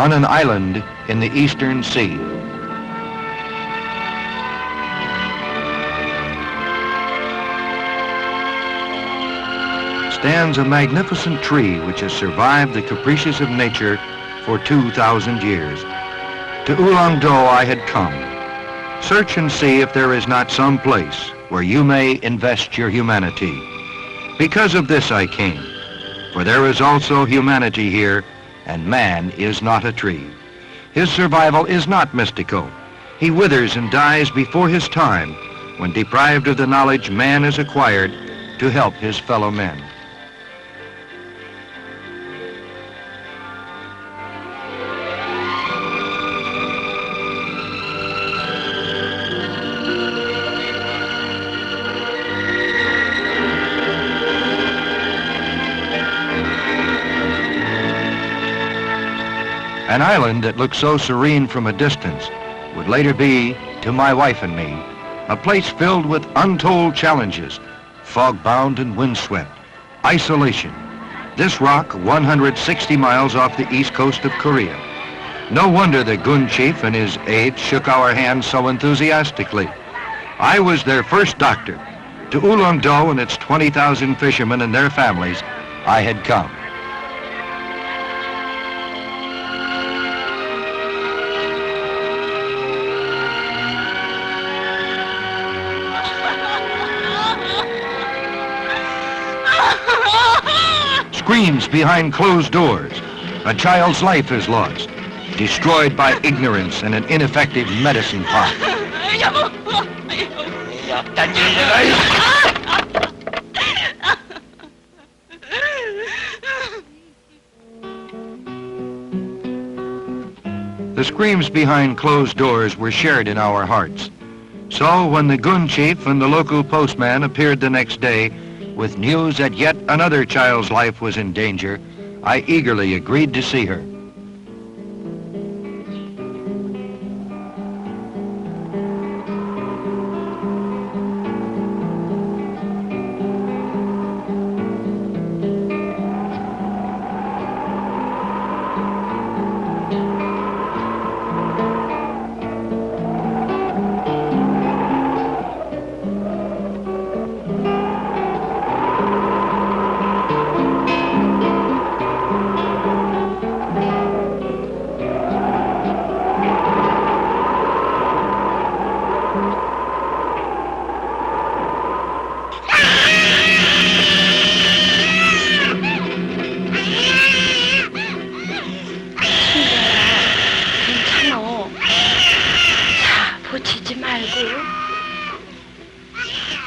on an island in the Eastern Sea. Stands a magnificent tree which has survived the caprices of nature for 2,000 years. To Ulleung-do I had come. Search and see if there is not some place where you may invest your humanity. Because of this I came, for there is also humanity here, and man is not a tree. His survival is not mystical. He withers and dies before his time when deprived of the knowledge man has acquired to help his fellow men. An island that looked so serene from a distance would later be, to my wife and me, a place filled with untold challenges, fog-bound and windswept, isolation. This rock, 160 miles off the east coast of Korea. No wonder the Gun chief and his aides shook our hands so enthusiastically. I was their first doctor. To Ulleung-do and its 20,000 fishermen and their families, I had come. Screams behind closed doors. A child's life is lost, destroyed by ignorance and an ineffective medicine pot. The screams behind closed doors were shared in our hearts. So when the Gun chief and the local postman appeared the next day with news that yet another child's life was in danger, I eagerly agreed to see her.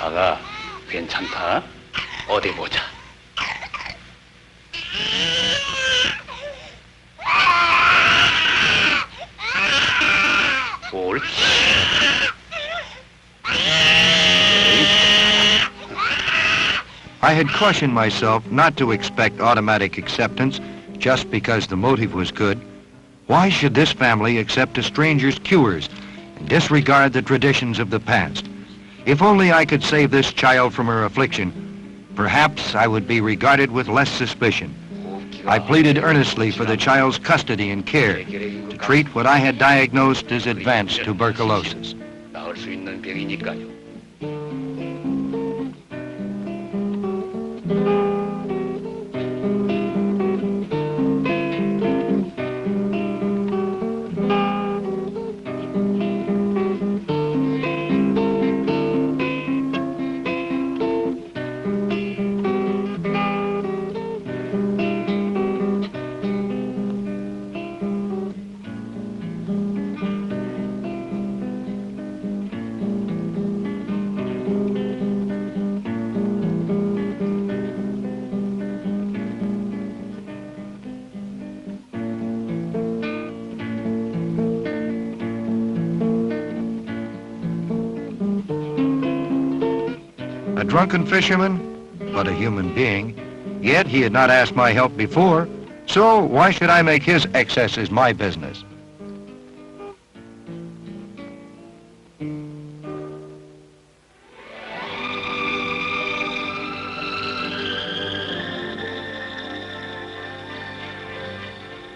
아가, 괜찮다. 어디 보자. 뭘? I had cautioned myself not to expect automatic acceptance just because the motive was good. Why should this family accept a stranger's cures and disregard the traditions of the past? If only I could save this child from her affliction, perhaps I would be regarded with less suspicion. I pleaded earnestly for the child's custody and care to treat what I had diagnosed as advanced tuberculosis. 나을 수 있는 병이니까요. A drunken fisherman, but a human being. Yet he had not asked my help before, so why should I make his excesses my business?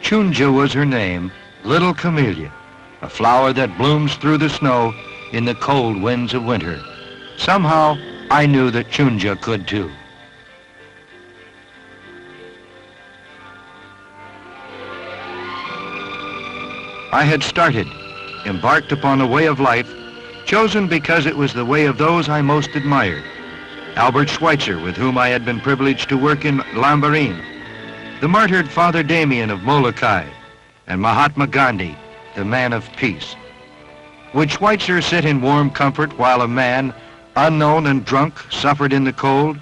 Chunja was her name, Little Camellia, a flower that blooms through the snow in the cold winds of winter. Somehow, I knew that Chunja could too. I had started, embarked upon a way of life, chosen because it was the way of those I most admired. Albert Schweitzer, with whom I had been privileged to work in Lambarene, the martyred Father Damien of Molokai, and Mahatma Gandhi, the man of peace. Would Schweitzer sit in warm comfort while a man, unknown and drunk, suffered in the cold?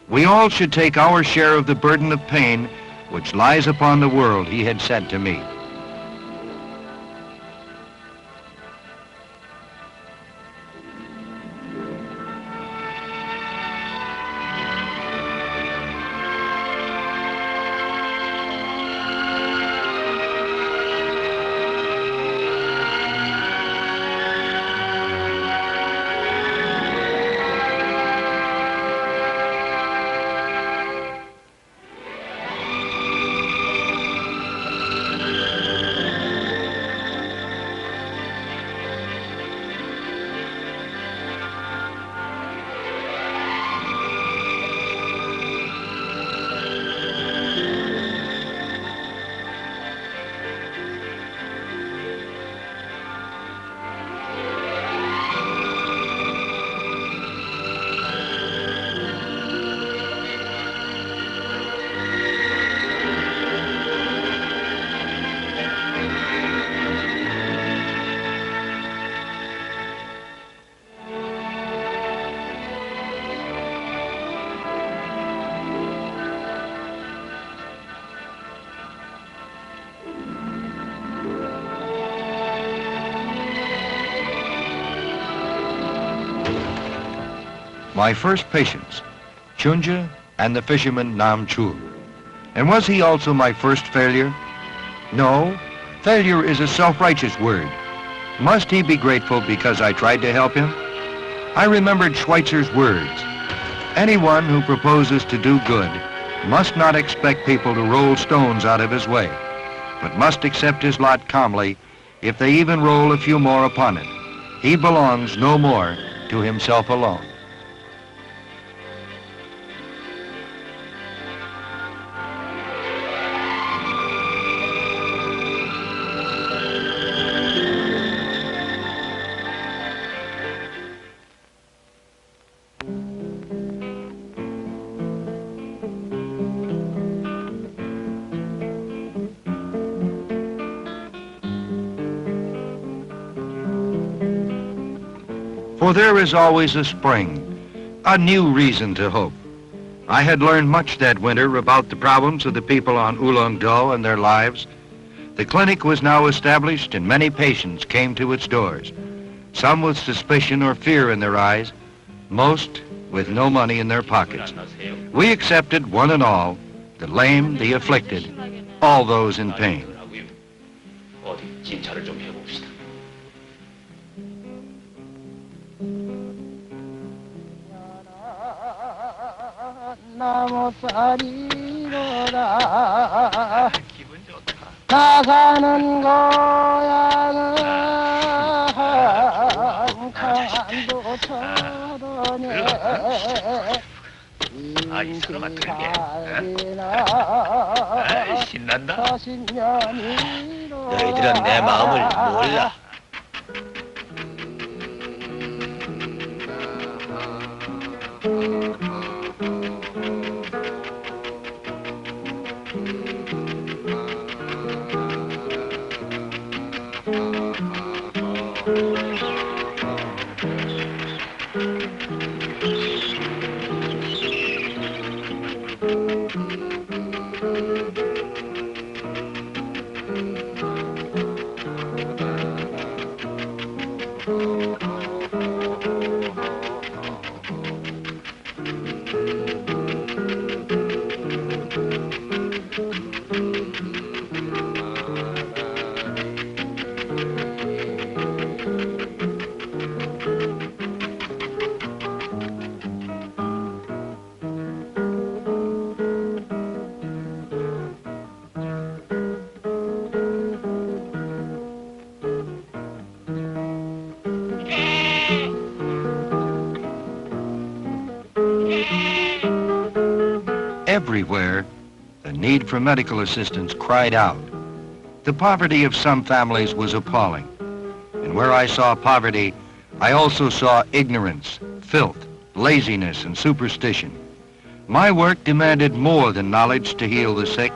We all should take our share of the burden of pain which lies upon the world, he had said to me. My first patients, Chunja and the fisherman Nam Chul. And was he also my first failure? No, failure is a self-righteous word. Must he be grateful because I tried to help him? I remembered Schweitzer's words. Anyone who proposes to do good must not expect people to roll stones out of his way, but must accept his lot calmly if they even roll a few more upon it. He belongs no more to himself alone. For there is always a spring, a new reason to hope. I had learned much that winter about the problems of the people on Ulleung-do and their lives. The clinic was now established and many patients came to its doors, some with suspicion or fear in their eyes, most with no money in their pockets. We accepted one and all, the lame, the afflicted, all those in pain. 나가는 고향은 강도 천원에 이 사람 어떡하게? 신난다. 너희들은 내 마음을 몰라. need for medical assistance cried out. The poverty of some families was appalling. And where I saw poverty, I also saw ignorance, filth, laziness, and superstition. My work demanded more than knowledge to heal the sick.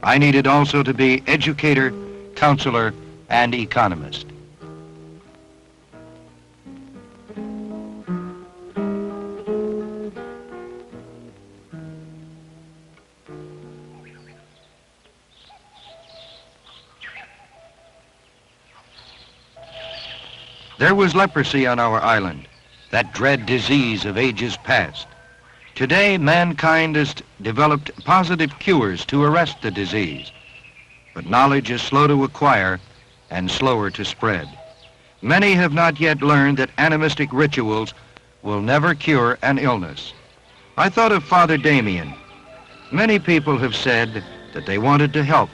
I needed also to be educator, counselor, and economist. There was leprosy on our island, that dread disease of ages past. Today, mankind has developed positive cures to arrest the disease, but knowledge is slow to acquire and slower to spread. Many have not yet learned that animistic rituals will never cure an illness. I thought of Father Damien. Many people have said that they wanted to help,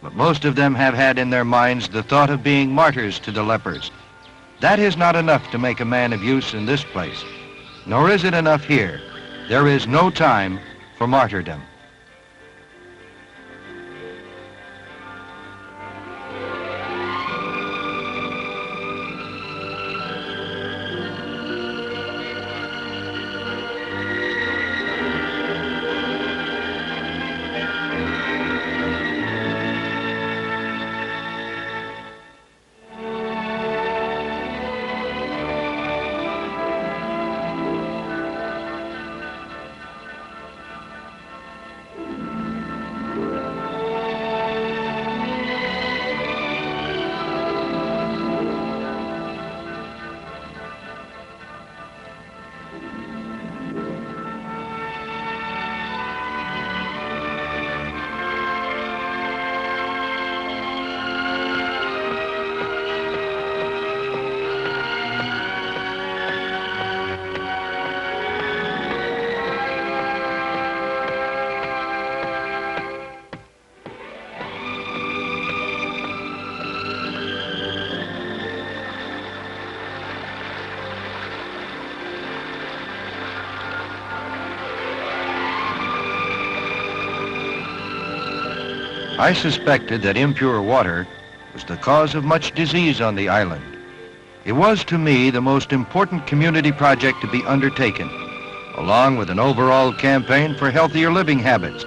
but most of them have had in their minds the thought of being martyrs to the lepers. That is not enough to make a man of use in this place, nor is it enough here. There is no time for martyrdom. I suspected that impure water was the cause of much disease on the island. It was, to me, the most important community project to be undertaken, along with an overall campaign for healthier living habits,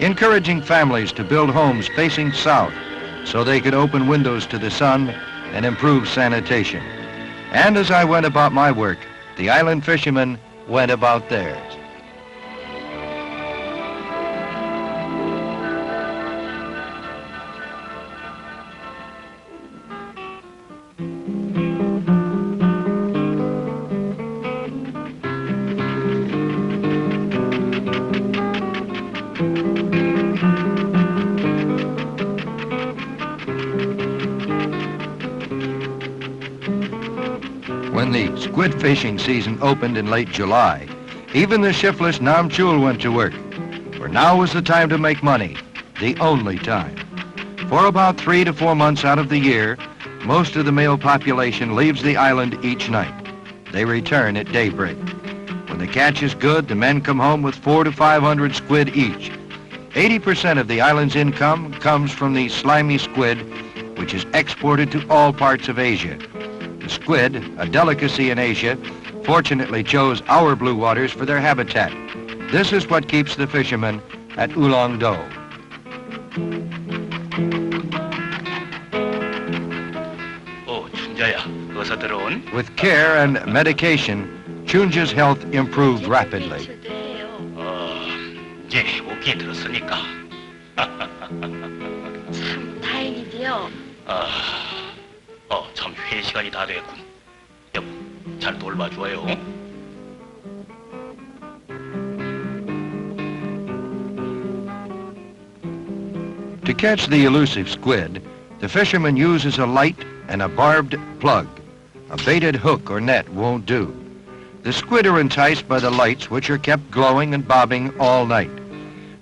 encouraging families to build homes facing south so they could open windows to the sun and improve sanitation. And as I went about my work, the island fishermen went about theirs. When the squid fishing season opened in late July, even the shiftless Nam Chul went to work, for now was the time to make money, the only time. For about 3 to 4 months out of the year, most of the male population leaves the island each night. They return at daybreak. When the catch is good, the men come home with 400 to 500 squid each. 80% of the island's income comes from the slimy squid, which is exported to all parts of Asia. The squid, a delicacy in Asia, fortunately chose our blue waters for their habitat. This is what keeps the fishermen at Ulleung-do. With care and medication, Chun's health improved rapidly. 이제 오케이 들었으니까. 참 다행이지요. 참 회의 시간이 다 됐군. 여보, 잘 돌봐줘요. To catch the elusive squid, the fisherman uses a light and a barbed plug. A baited hook or net won't do. The squid are enticed by the lights, which are kept glowing and bobbing all night.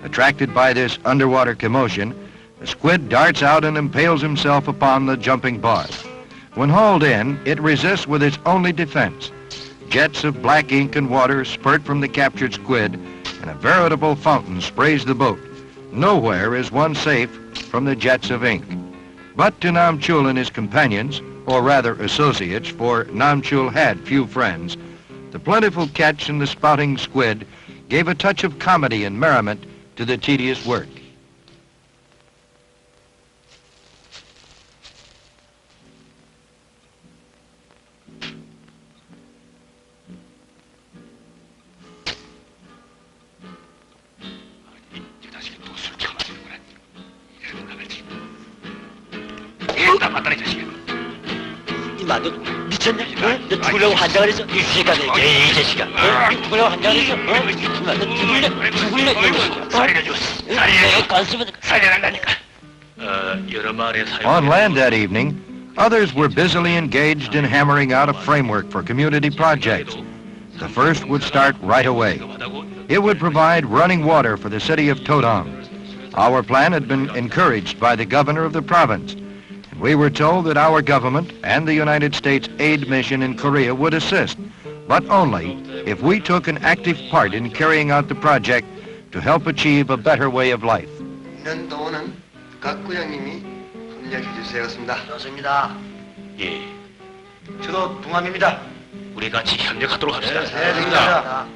Attracted by this underwater commotion, the squid darts out and impales himself upon the jumping bar. When hauled in, it resists with its only defense. Jets of black ink and water spurt from the captured squid, and a veritable fountain sprays the boat. Nowhere is one safe from the jets of ink. But to Nam Chul and his companions, or rather associates, for Nam Chul had few friends, the plentiful catch and the spouting squid gave a touch of comedy and merriment to the tedious work. 이마 너 미쳤냐? 어? 너 죽으려고 환장을 했어? 이 새끼야, 이 자식아. 어? 죽으려고 환장을 했어? 어? 이마 너 죽을래? 이놈 살려줘. 내가 간수면 살려난다니까. 여러 말에 사용. On land that evening, others were busily engaged in hammering out a framework for community projects. The first would start right away. It would provide running water for the city of Todong. Our plan had been encouraged by the governor of the province. We were told that our government and the United States aid mission in Korea would assist, but only if we took an active part in carrying out the project to help achieve a better way of life. 2년 동안은 각 구장님이 협력해 주세요였습니다. 좋습니다. 예, 저도 동함입니다. 우리 같이 협력하도록 합시다. 네, 됩니다.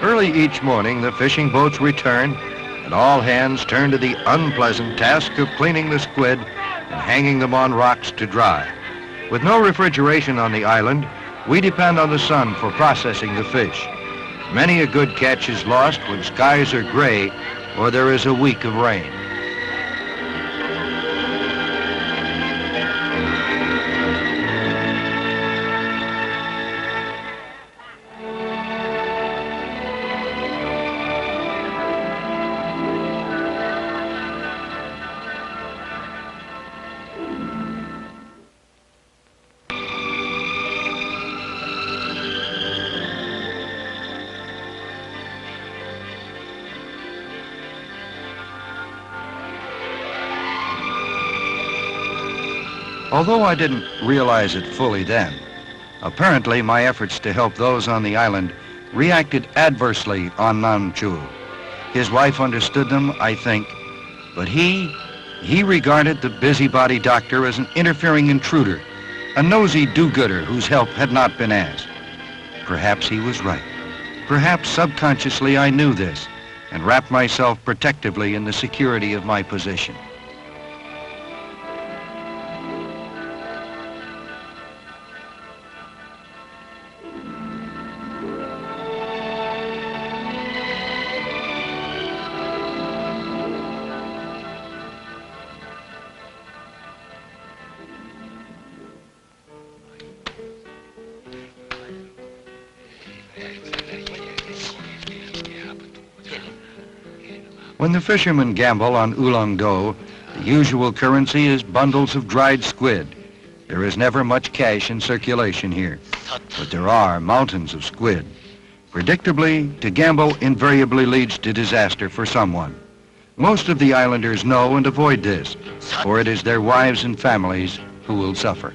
Early each morning, the fishing boats return, and all hands turn to the unpleasant task of cleaning the squid and hanging them on rocks to dry. With no refrigeration on the island, we depend on the sun for processing the fish. Many a good catch is lost when skies are gray or there is a week of rain. Although I didn't realize it fully then, apparently my efforts to help those on the island reacted adversely on Nam Chul. His wife understood them, I think, but he regarded the busybody doctor as an interfering intruder, a nosy do-gooder whose help had not been asked. Perhaps he was right. Perhaps subconsciously I knew this and wrapped myself protectively in the security of my position. When the fishermen gamble on Ulleung-do, the usual currency is bundles of dried squid. There is never much cash in circulation here, but there are mountains of squid. Predictably, to gamble invariably leads to disaster for someone. Most of the islanders know and avoid this, for it is their wives and families who will suffer.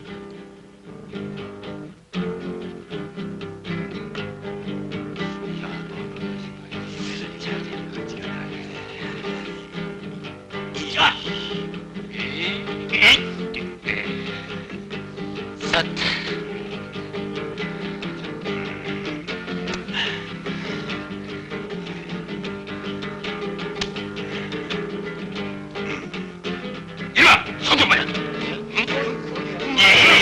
이마! 손 좀 봐요. 응? 예.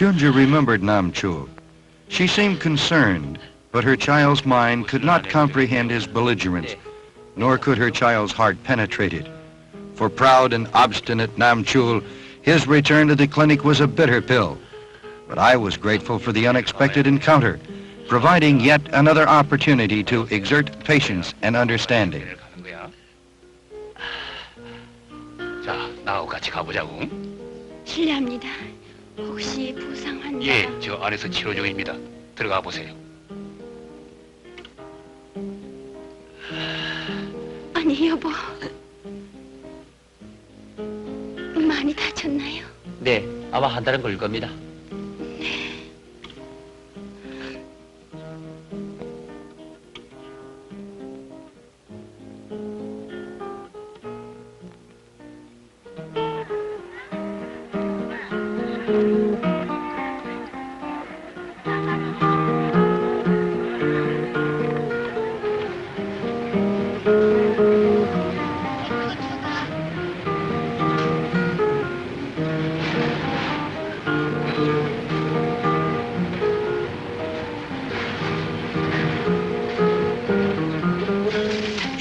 Chunja remembered Nam Chul. She seemed concerned, but her child's mind could not comprehend his belligerence, nor could her child's heart penetrate it. For proud and obstinate Nam Chul, his return to the clinic was a bitter pill. But I was grateful for the unexpected encounter, providing yet another opportunity to exert patience and understanding. 자, 나하고 같이 가보자고. 실례합니다. 혹시 부상 환자? 예, 저 안에서 치료 중입니다. 들어가 보세요. 아니 여보, 많이 다쳤나요? 네, 아마 한 달은 걸릴 겁니다.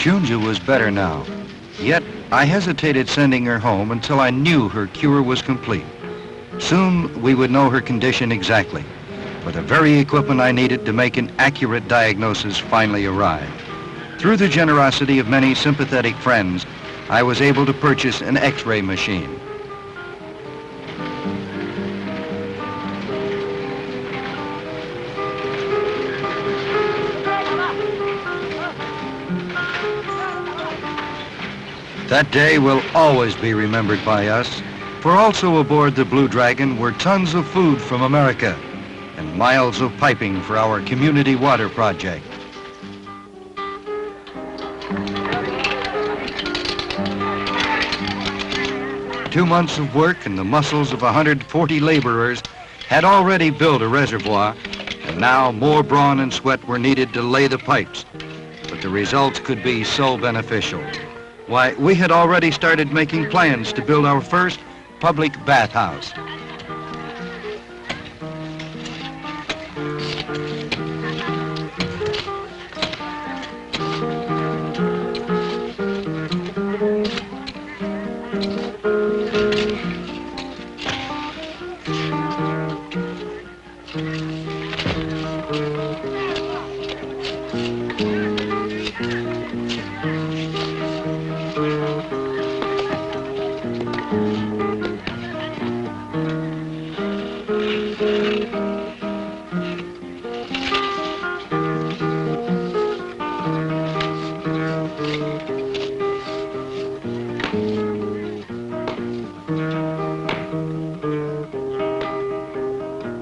Chunja was better now, yet I hesitated sending her home until I knew her cure was complete. Soon we would know her condition exactly, for the very equipment I needed to make an accurate diagnosis finally arrived. Through the generosity of many sympathetic friends, I was able to purchase an X-ray machine. That day will always be remembered by us, for also aboard the Blue Dragon were tons of food from America and miles of piping for our community water project. Two months of work and the muscles of 140 laborers had already built a reservoir, and now more brawn and sweat were needed to lay the pipes. But the results could be so beneficial. Why, we had already started making plans to build our first public bathhouse.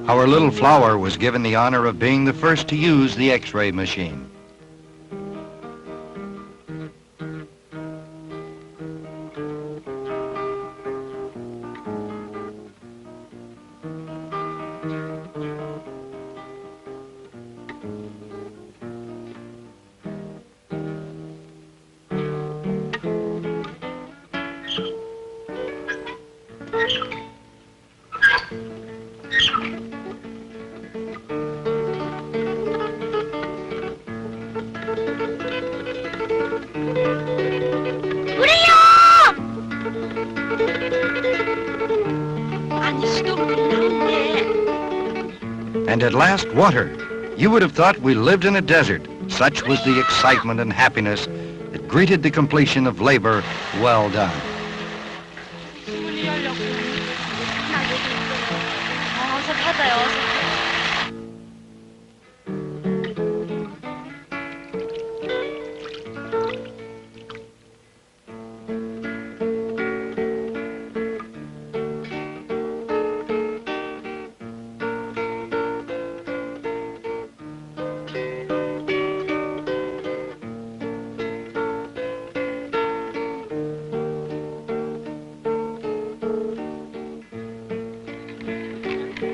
Our little flower was given the honor of being the first to use the X-ray machine. And at last, water. You would have thought we lived in a desert. Such was the excitement and happiness that greeted the completion of labor well done. 어서 받아요. 어서.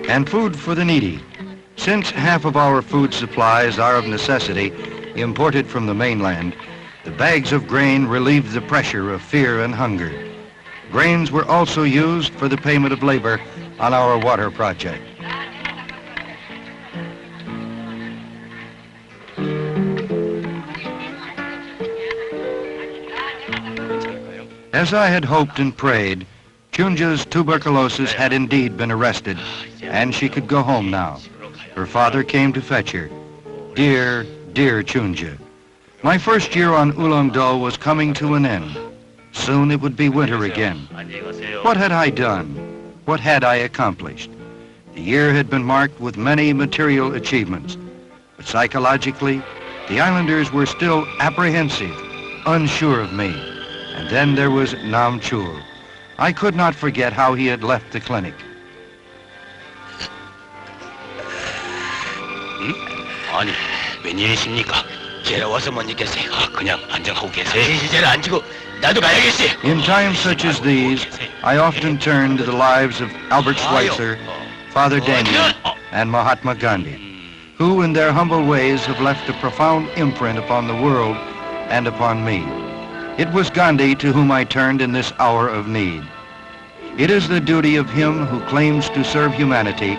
And food for the needy. Since half of our food supplies are of necessity imported from the mainland, the bags of grain relieved the pressure of fear and hunger. Grains were also used for the payment of labor on our water project. As I had hoped and prayed, Chunja's tuberculosis had indeed been arrested, and she could go home now. Her father came to fetch her. Dear, dear Chunja. My first year on Ulleung-do was coming to an end. Soon it would be winter again. What had I done? What had I accomplished? The year had been marked with many material achievements, but psychologically, the islanders were still apprehensive, unsure of me. And then there was Nam Chul. I could not forget how he had left the clinic. 아니, 웬일이십니까? 괴로워서 못 있겠어요. 그냥 안정하고 계세요. 이제는 안 주고 나도 가야겠어요. In times such as these, I often turn to the lives of Albert Schweitzer, Father Damien, and Mahatma Gandhi, who in their humble ways have left a profound imprint upon the world and upon me. It was Gandhi to whom I turned in this hour of need. It is the duty of him who claims to serve humanity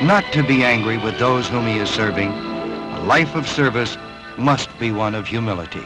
not to be angry with those whom he is serving. A life of service must be one of humility.